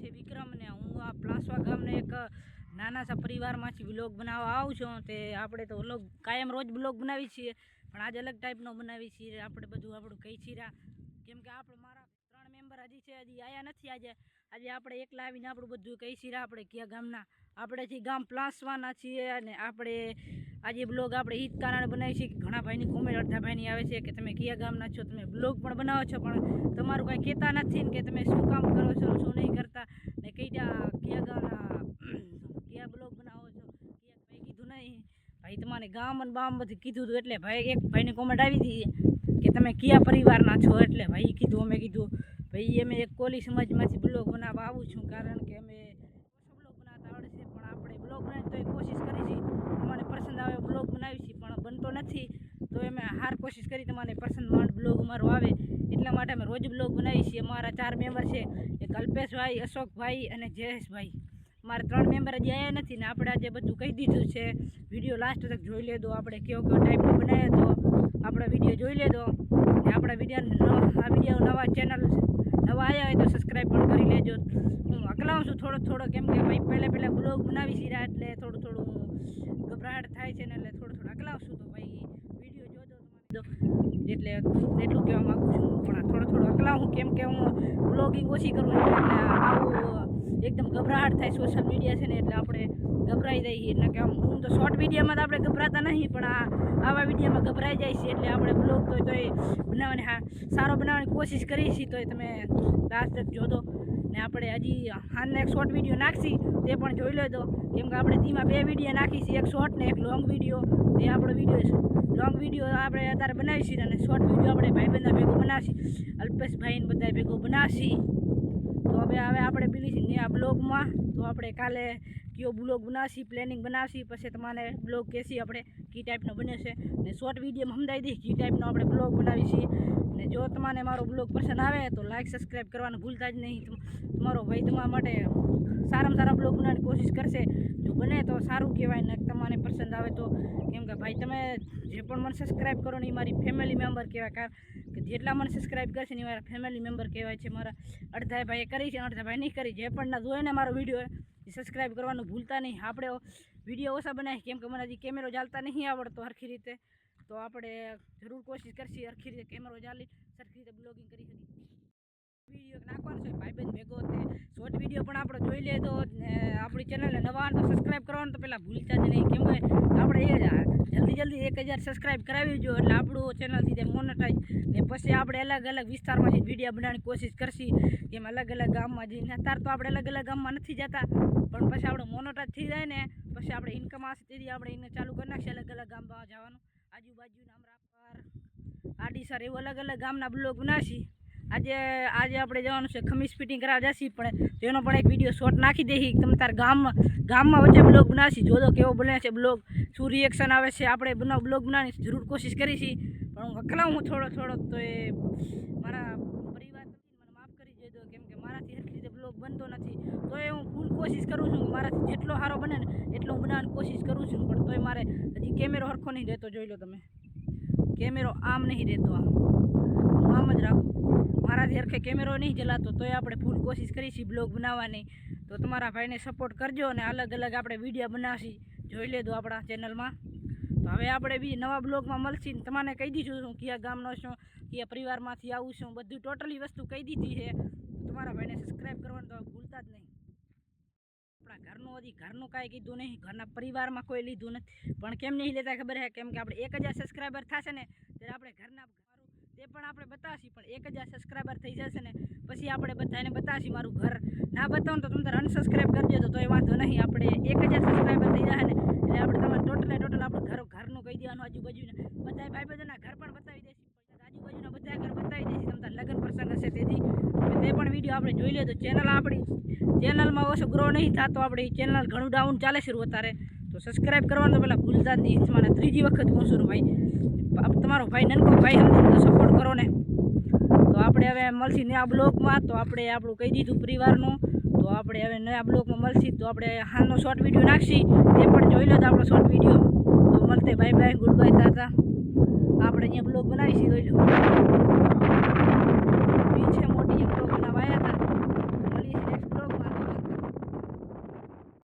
છે વિક્રમ ને હું આ પ્લાસવા ગામને એક નાના સા પરિવારમાંથી બ્લોગ બનાવવા આવું છું. તે આપણે તો વ્લોગ કાયમ રોજ બ્લોગ બનાવી છીએ, પણ આજે અલગ ટાઈપનો બનાવી છીએ. આપણે બધું આપણું કહી છીએ કેમ કે આપણે મારા 3 મેમ્બર હજી છે, હજી આવ્યા નથી. આજે આપણે એકલા આવીને આપણું બધું કહી છીએ. આપણે કયા ગામના, આપણેથી ગામ પ્લાસવાના છીએ. અને આપણે આજે બ્લોગ આપણે ઈ જ કારણે બનાવી છીએ કે ઘણા ભાઈની કોમેન્ટ અડધા ભાઈની આવે છે કે તમે કયા ગામના છો, તમે બ્લોગ પણ બનાવો છો પણ તમારું કાંઈ કહેતા નથી ને કે તમે શું કામ કરો છો શું નહીં કરતા ને કયા ગામના કયા બ્લોગ બનાવો છો. કયા ભાઈ કીધું નહીં, ભાઈ તમારે ગામ અને બામ બધું કીધું હતું. એટલે ભાઈ એક ભાઈની કોમેન્ટ આવી હતી કે તમે કયા પરિવારના છો. એટલે ભાઈ કીધું, અમે કીધું ભાઈ અમે એક કોલી સમાજમાંથી બ્લોગ બનાવવા આવું છું, કારણ કે અમે બ્લોગ બનાવતા આવડે છે પણ આપણે બ્લોગ બનાવી તો કોશિશ કરી છે તમારે પસંદ આવે બ્લોગ બનાવી છે પણ બનતો નથી. તો અમે હાર કોશિશ કરી તમારે પસંદ માંડ બ્લોગ અમારો આવે, એટલા માટે અમે રોજ બ્લોગ બનાવીએ છીએ. અમારા 4 મેમ્બર છે, એક અલ્પેશભાઈ, અશોકભાઈ અને જયેશભાઈ. મારે 3 મેમ્બર હજી આવ્યા નથી ને આપણે આજે બધું કહી દીધું છે. વિડીયો લાસ્ટ તક જોઈ લેજો. આપણે કેવો ટાઈપનો બનાવ્યો તો આપણા વિડીયો જોઈ લેજો. ને આપણા વિડીયો નવા ચેનલ નવા આવ્યા હોય તો સબસ્ક્રાઈબ પણ કરી લેજો. હું અકલાવું છું થોડો કેમ કે ભાઈ પહેલાં બ્લોગ બનાવી છીએ એટલે થોડું ગભરાટ થાય છે ને, એટલે થોડું અકલાવું છું. તો ભાઈ વિડીયો જોજો એટલે એટલું કહેવા માગું છું. પણ થોડો અકલાવું કેમ કે હું બ્લોગિંગ ઓછી કરું છું એટલે આવું એકદમ ગભરાટ થાય. સોશિયલ મીડિયા છે ને એટલે આપણે ગભરાઈ જઈએ. એટલે કે હું તો શોર્ટ વિડીયોમાં તો આપણે ગભરાતા નહીં, પણ આવા વિડીયોમાં ગભરાઈ જાય છે. એટલે આપણે બ્લોગ તોય બનાવવાની સારો બનાવવાની કોશિશ કરી છીએ. તોય તમે લાસ્ટ તક જોજો. ને આપણે હજી હાલને એક શોર્ટ વિડીયો નાખશી તે પણ જોઈ લેજો, કેમ કે આપણે ધીમા 2 વિડીયો નાખીશી, એક શોર્ટ ને એક લોંગ વિડીયો. એ આપણો વિડીયો લોંગ વિડીયો આપણે અત્યારે બનાવીશું અને શોર્ટ વિડીયો આપણે ભાઈબંધના ભેગો બનાવશી, અલ્પેશભાઈને બધા ભેગો બનાવશી. તો હવે આપણે પેલી ને આ બ્લોગમાં તો આપણે કાલે કયો બ્લોગ બનાવશી, પ્લેનિંગ બનાવશી, પછી તમારે બ્લોગ કહેશી આપણે કી ટાઈપનો બને છે. ને શોર્ટ વિડીયોમાં સમજાવી દઈએ કી ટાઈપનો આપણે બ્લોગ બનાવી છીએ. ને જો તમને મારો બ્લોગ પસંદ આવે તો લાઈક સબસ્ક્રાઈબ કરવાનું ભૂલતા જ નહીં. તમારો ભાઈ તમારા માટે સારામાં સારા બ્લોગ બનાવવાની કોશિશ કરશે. જો બને તો સારું કહેવાય ને તમને પસંદ આવે તો, કેમ કે ભાઈ તમે જે પણ મને સબસ્ક્રાઈબ કરો ને એ મારી ફેમિલી મેમ્બર કહેવાય. કારણ કે જેટલા મને સબસ્ક્રાઈબ કરશે ને એ મારા ફેમિલી મેમ્બર કહેવાય છે. મારા અડધા ભાઈએ કરી છે, અડધા ભાઈ નહીં કરી. જે પણ ના જોઈને મારો વિડીયો એ સબસ્ક્રાઈબ કરવાનું ભૂલતા નહીં. આપણે વિડીયો ઓછા બનાવીએ કેમ કે મને હજી કેમેરો ચાલતા નહીં આવડતો સરખી રીતે. તો આપણે જરૂર કોશિશ કરશી સરખી રીતે કેમેરો ચાલી સરખી રીતે બ્લોગિંગ કરી શકીએ. વિડીયો નાખવાનો છે ભાઈબંધ ભેગો, તે શોર્ટ વિડીયો પણ આપણે જોઈ લેજો. ને આપણી ચેનલને નવા તો સબસ્ક્રાઈબ કરવાનું તો પહેલાં ભૂલતા જ નહીં, કેમ કે આપણે જલ્દી 1000 સબસ્ક્રાઈબ કરાવી જો એટલે આપણું ચેનલથી તે મોનેટાઈઝ. ને પછી આપણે અલગ વિસ્તારમાં જઈને વિડીયો બનાવવાની કોશિશ કરશી, કેમ અલગ ગામમાં જઈને. અત્યારે તો આપણે અલગ ગામમાં નથી જતા, પણ પછી આપણે મોનેટાઈઝ થઈ જાય ને પછી આપણે ઇન્કમ આવશે તેથી આપણે એને ચાલુ કરી નાખીએ અલગ ગામમાં જવાનું. આજુબાજુના અમરાપર, આડીસર એવું અલગ ગામના બ્લોગ બનાવશી. આજે આપણે જવાનું છે ખમીસ ફિટિંગ કરાવવા જશી, પણ તેનો પણ એક વિડીયો શોર્ટ નાખી દઈએ. તમે તાર ગામમાં વચ્ચે બ્લોગ બનાવશી, જોજો કેવો બને છે બ્લોગ, શું રિએક્શન આવે છે. આપણે બ્લોગ બનાવવાની જરૂર કોશિશ કરી છીએ, પણ હું અકલાવું થોડો તો એ મારા પરિવાર મને માફ કરી દેજો, કેમ કે મારાથી સરખી રીતે બ્લોગ બનતો નથી. તો એ હું ફૂલ કોશિશ કરું છું, મારાથી જેટલો સારો બને ને એટલો હું બનાવવાની કોશિશ કરું છું. પણ તોય મારે હજી કેમેરો સરખો નહીં રહેતો. જોઈ લો તમે, કેમેરો આમ નહીં રહેતો, હું આમ જ રાખું. મારાથી સરખે કેમેરો નહીં ચલાતો, તોય આપણે ફૂલ કોશિશ કરીશી બ્લોગ બનાવવાની. તો તમારા ભાઈને સપોર્ટ કરજો અને અલગ આપણે વિડીયો બનાવશી, જોઈ લેજો આપણા ચેનલમાં. તો હવે આપણે બી નવા બ્લોગમાં મળશી. તમને કહી દીધું છું કયા ગામનો છું, કયા પરિવારમાંથી આવું છું, બધું ટોટલી વસ્તુ કહી દીધી છે. તમારા ભાઈને સબસ્ક્રાઈબ કરવાનું તો ભૂલતા જ નહીં. આપણા ઘરનું કાંઈ કીધું નહીં, ઘરના પરિવારમાં કોઈ લીધું નથી, પણ કેમ નહીં લેતા ખબર છે, કેમ કે આપણે 1000 સબસ્ક્રાઈબર થશે ને ત્યારે આપણે ઘરના તે પણ આપણે બતાવશી. પણ 1000 સબસ્ક્રાઈબર થઈ જશે ને પછી આપણે બધાને બતાવશી મારું ઘર. ના બતાવો તો તમે તારે અનસબસ્ક્રાઈબ કરી દેજો તો એ વાંધો નહીં. આપણે 1000 સબસ્ક્રાઈબર થઈ જાય ને એટલે આપણે તમારે ટોટલ આપણું ઘરનું કહી દેવાનું. આજુબાજુના બધા ભાઈ બધાના ઘર પણ બતાવી દઈશું, આજુબાજુના બધા ઘર બતાવી દઈશું. તમે તાર લગ્ન પ્રસંગ હશે તેથી તે પણ વિડીયો આપણે જોઈ લેજો. ચેનલમાં ઓછો ગ્રો નહીં થતો, આપણી ચેનલ ઘણું ડાઉન ચાલે છે અત્યારે. તો સબસ્ક્રાઈબ કરવાનું પહેલાં ભૂલતા જ નહીં. તમારે 3જી વખત કહું છું ભાઈ, તમારો ભાઈ નનકો ભાઈ સમજો સપોર્ટ કરો ને. તો આપણે હવે મળશી નયા બ્લોગમાં. તો આપણે આપણું કહી દીધું પરિવારનું. તો આપણે હવે નયા બ્લોગમાં મળશી. તો આપણે હાલનો શોર્ટ વિડીયો નાખશી, તે પણ જોઈ લો આપણો શોર્ટ વિડીયો. તો મળતે બાય ગુડ બાય તાતા. આપણે અહીંયા બ્લોગ બનાવીશી, જોઈ લો બી છે મોટી બ્લોગ બનાવવા આવ્યા હતા.